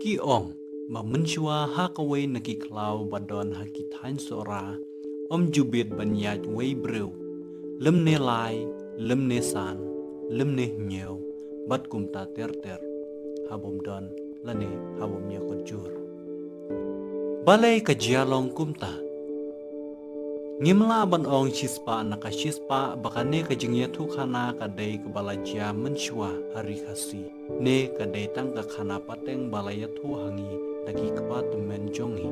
ki ong ma menshua hakaway nakiklau badon hakitain sora jubit banyat way brew lemne lai lemne san lemne nyeo bat kumta ter habom don lane habom yakot jur balay kajialong kumta ngimla ban ong chispa nakashispa bakane kajingya thukana kadai kebalajia menshua hari khasi ne kadai tangka khana pateng balaya thu hangi dagi kapa temen jongi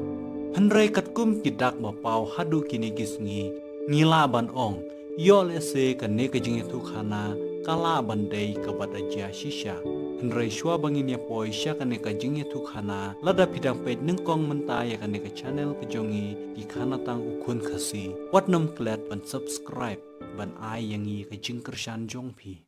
hanrai katkum kidak bapau hadu kini gisngi ngila ban ong yole se kane kajingya thukana kala bandai kabadajia shisha hanrai shua bangin ya poi sya kane kajingya thukhana lada pidang pet nengkong menta ya kane ka channel kejongi di khana tang ukun khasi watnom klet ban subscribe ban ai yangi kajing kershan jongpi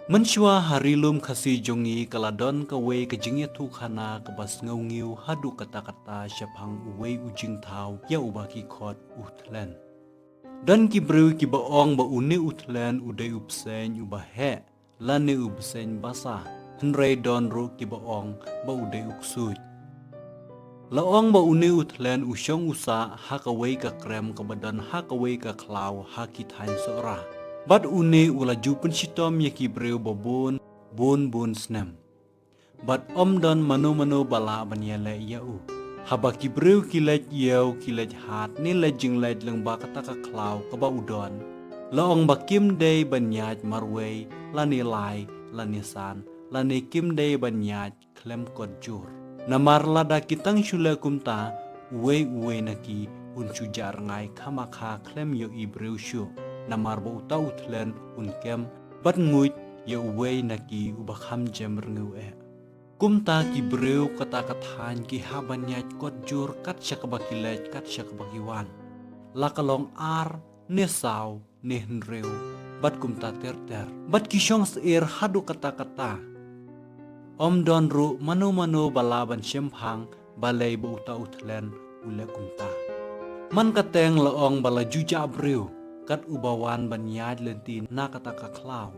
menshua harilum khasi jongi kaladon kawe kajingya thukhana kabas ngaungiu hadu kata-kata syapang uwe ujing tau ya ubaki khot uthlen dan kibrew ki baong ba une uthlen udai upsen ubahe lane ubsen basa henrei don ru ki baong ba udai uksuj laong ba une uthlen usyong usa hakawai ka krem kabadan hakawai ka klau hakitain sora bat une ula jupen sitom ya kibrew babun bun snem bat don mano bala banyele yau haba kibrew kilet yau kilet hat ni lejing lej leng ba kata ka klau ka ba udon laong ba kim day banyaj marway lani lai lani san lani kim day banyaj klem kod jur namar lada kitang shula kumta uwe naki unchu jar ngai khamakha klem yo ibrew shu namar ba uta uthlen unkem bat nguit ya uwe naki ubakham jem rengu kumta ki brew kata kathan ki habanyat kot jur kat syakabakilej kat syakabakiwan lakalong ar ne saw ne henrew bat kumta ter bat kisyong seir hadu kata don ru mano balaban syemphang balay ba uta uthlen ule kumta man kateng laong bala juja brew kat ubawan banyad lentin na kata kaklau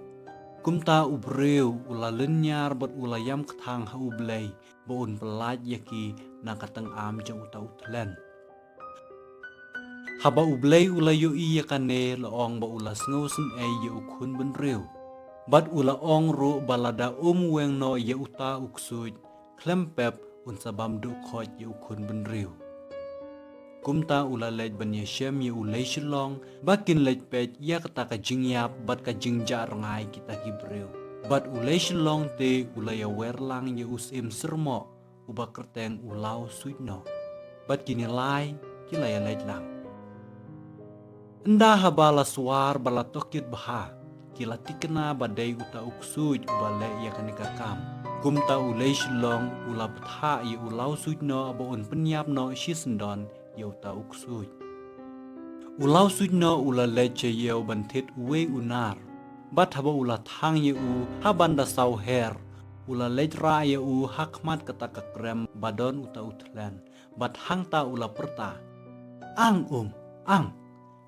kumta ubrew ula lenyar bat ulayam kthang ha ublay baun pelaj yaki na katang am jang uta utlen haba ublay ula yo iya kane laong ba ula sngosen ye ukhun benrew bat ula ong ru balada weng no ye uta uksuj klempep unsabam du khoj ye ukhun benrew kumta ula lej banya syem ye ulay shilong bakin lej pej ya kata ka jingyap bat ka jingja rangai kita kibrew bat ulay shilong te ulay werlang ye usim sermo uba kerteng ulau suitno bat kini lai kilaya lej lang enda habala suar bala tokit baha kila tikena badai uta uksuj ubale ya kanika kam kumta ulay shilong ula betha ye ulau suitno abaun penyap no shisendon yau ta uksuj ulau sujno ula leche yau bantit uwe unar bat haba ula thang ye u habanda saw her ula lej ra ye u hakmat kata kakrem badon uta uthlan bat hangta ula perta ang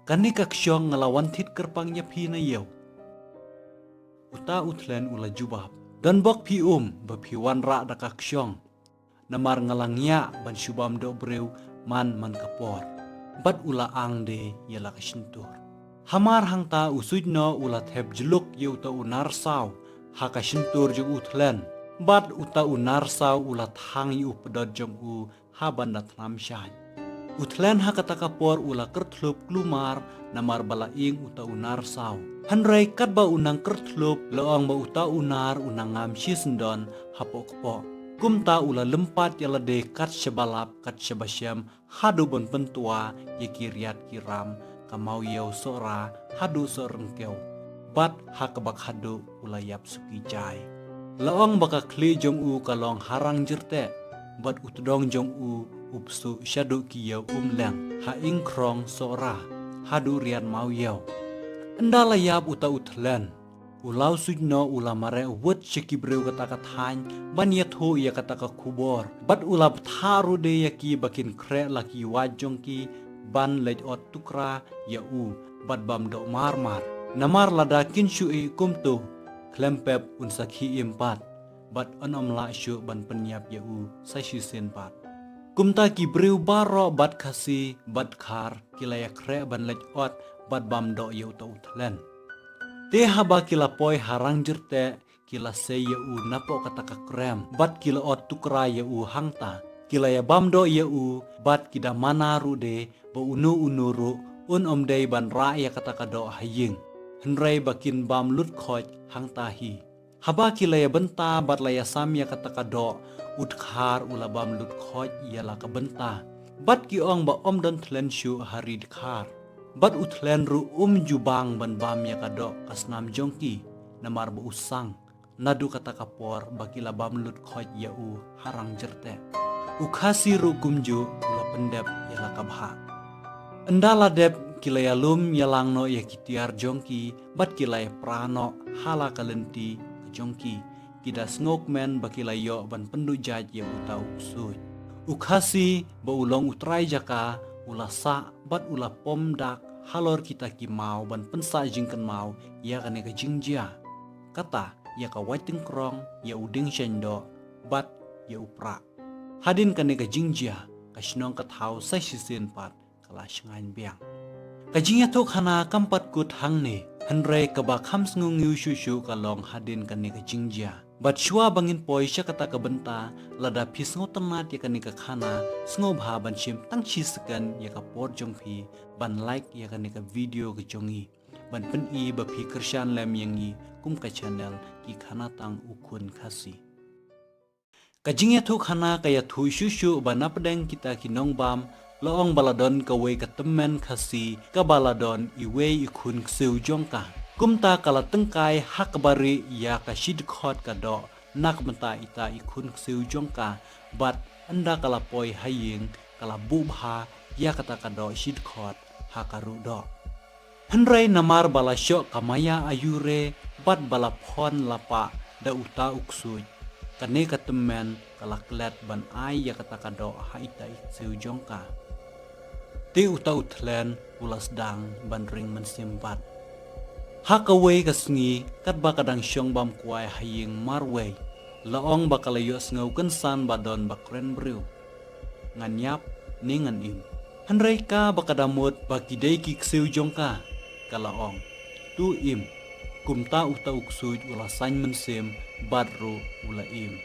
kanika ksyong ngelawan tit kerpang ya phi na yau uta uthlan ula jubab dan bok pi baphiwan ra da kaksyong namar ngalangya ban syubam do brew man kapor bat ula ang de yala kasintur hamar hangta usujno ula thep jeluk yu ta unar saw hakasintur jung uthlen bat uta unar saw ula thang yu pedot jong u haban dat nam shay uthlen hakata kapor ula kertlup klumar namar balaing uta unar saw hanrai kat ba unang kertlup laong ba uta unar unangam shisendon hapokpo kumta ula lempat yala de kat sebalap kat sebasyam hadu bon pentua ye kiriat kiram kamau yau sora hadu sorengkeu bat hakabak hadu ula yap suki jai laong baka kli jong u kalong harang jerte bat utdong jong u upsu syadu ki yau leng ha ingkrong sora hadu rian mau yau endala yap uta uthlen Ulau sujno ula mare wut shiki breu kata katany ban yatho ya kata ka kubor bat ula tharu de yaki bakin kre laki wajong ki ban lej ot tukra ya u bat bam do mar namar lada kin shu e kumto klempep unsakhi impat bat anom la shu ban penyap ya u sai shi sen pat kumta ki breu baro bat khasi bat khar kilaya kre ban lej ot bat bam do ya uta utlen te haba kila poi harang jerte kila se ya u napo kata ka krem bat kila ot tukra ya u hangta kila ya bamdo ya u bat kida manaru de ba unuru omdei ban ra ya kata ka do haying henrei bakin bam lut khoj hangta hi haba kila ya benta bat la ya sam ya kata ka do utkhar ula bam lut khoj ya la ka benta bat ki ong ba don tlen shu hari khar bat utlen ru jubang ban bam ya kado kasnam jongki namar bu usang nadu kata kapor bakila bam lut khoj ya u harang jerte ukhasi ru gumju ula pendep ya la kabha endala dep kila ya lum ya langno ya kitiar jongki bat kila ya prano hala kalenti ke jongki kida snok men bakila yo ban pendu jaj ya utau suj ukhasi ba ulong utrai jaka ula sa bat ula pom dak halor kita ki mau ban pensa jingkan mau ya kane ka jingjia kata ya ka waiting krong ya uding shendo bat ya upra hadin kane ka jingjia ka shnong ka thau sai sisin pat kala shngain biang ka jingya thok hana kampat kut hangne hanre ka ba khams ngung yu shu shu ka long hadin kane ka jingjia bat shua bangin poi sha kata ka benta lada phis ngo tanat ya kane ka khana sngo bha ban shim tang chi sekan ya ka por jong phi ban like ya kane ka video ka jongi ban pen i ba phi kershan lem yangi kum ka channel ki khana tang ukun khasi kajing ya thu khana ka ya thu shu shu ban apdeng kita ki nong bam loong baladon ka we ka temen khasi ka baladon i we i khun kseu jong ka kumta kala tengkai hak bari ya ka shid khot ka do nak menta ita ikun kseu jongka bat anda kala poi haying kala bubha ya kata ka do shid khot hakaru do henrei namar bala syo kamaya ayure bat bala phon lapa da uta uksuj kane katemen kala klet ban ai ya kata ka do ha ita kseu jongka te uta utlen ulas dang ban ring mensimpat hakaway kasngi kat bakadang syong bam kuai haying marway laong bakalayo ngau kensan badon bakren brew nganyap ningan im hanrei ka bakadamut bakidai ki kseu jongka kalaong tu im kumta uta uksuj ula sain mensim badru ula im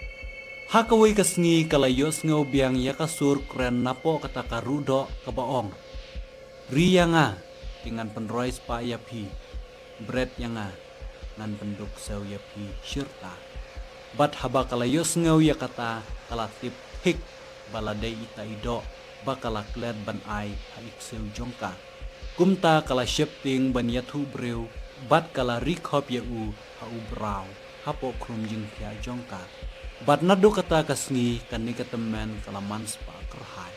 hakaway kasngi kalayo ngau biang yakasur kren napo kata karudo kabaong riyanga dengan penroy spa yapi bread yang ngan penduk sew ya pi syirta bat haba kala yos ngau ya kata kala tip hik baladai ita ido bakala klet ban ai haik sew jongka kumta kala shifting ban yathu brew bat kala rikhop ya u ha u braw hapo krum jing pia jongka bat nadu kata kasngi kani katemen kala manspa kerhai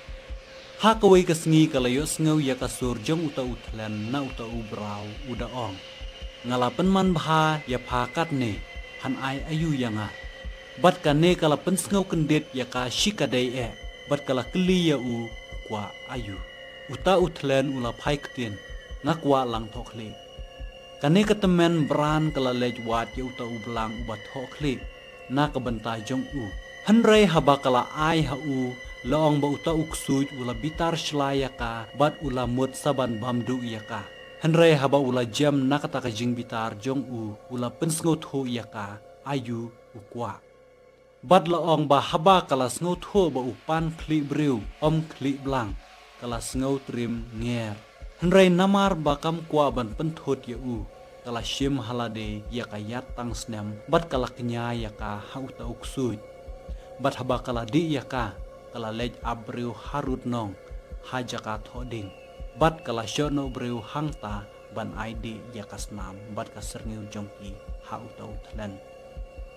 hakawai kasngi kala yos ngau ya kasur jong uta utlen na uta u braw uda ong ngalapen man bha ya phakat ne han ai ayu yanga bat kane kala pensngau kendet ya ka shikadai e bat kala kli ya u kwa ayu uta utlen ula phai ktin ngakwa lang thokle kane katemen bran kala lej wat ya uta u blang ubat thokle na ka banta jong u hanrei haba kala ai ha u laong ba uta uksuj ula bitar shlaya ka bat ula mut saban bamdu ya ka hanrei haba ula jam nakata ka jing bitar jong u ula pensngo tho yaka ayu ukwa bat laong ba haba kala sngo tho ba upan kli brew kli blang kala sngo trim nger hanrei namar bakam kwa ban penthot ya u kala shim halade yaka yat tang snem bat kala kenya yaka hauta uksuj bat haba kala di yaka kala lej abrew harut nong hajaka thoding bat kala shono brew hangta ban ID yakasnam bat kaserngeu jongki ha uta utlen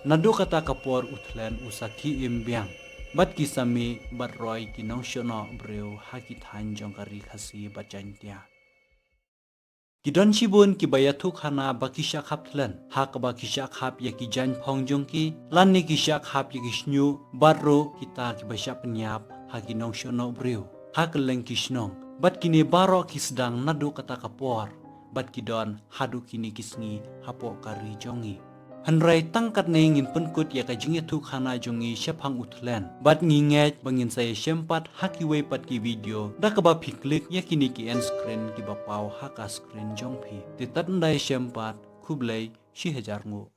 nadu kata kapor utlen usaki imbyang bat kisami bat roy kinong shono brew hakithan jongkari khasi bajantia Kidon Shibun ki bayatuk hana bakisha kaptlan hak bakisha kap ya ki jan phong jongki lan ni kisha kap ya kisnyu barro kita ki basya penyap haki nong shono breu hak leng kisnong bat kini baro kisdang nadu kata kapor bat kidon hadu kini kisngi hapo kari jongi Hanrai tangkat nengin penkut ya kajingnya tuk hana jongi syapang utlen. Bat nginget bangin saya sempat haki pat ki video. Da keba piklik ya kini ki end screen ki bapau haka screen jongpi. Titat ndai sempat kublai si hajar ngu.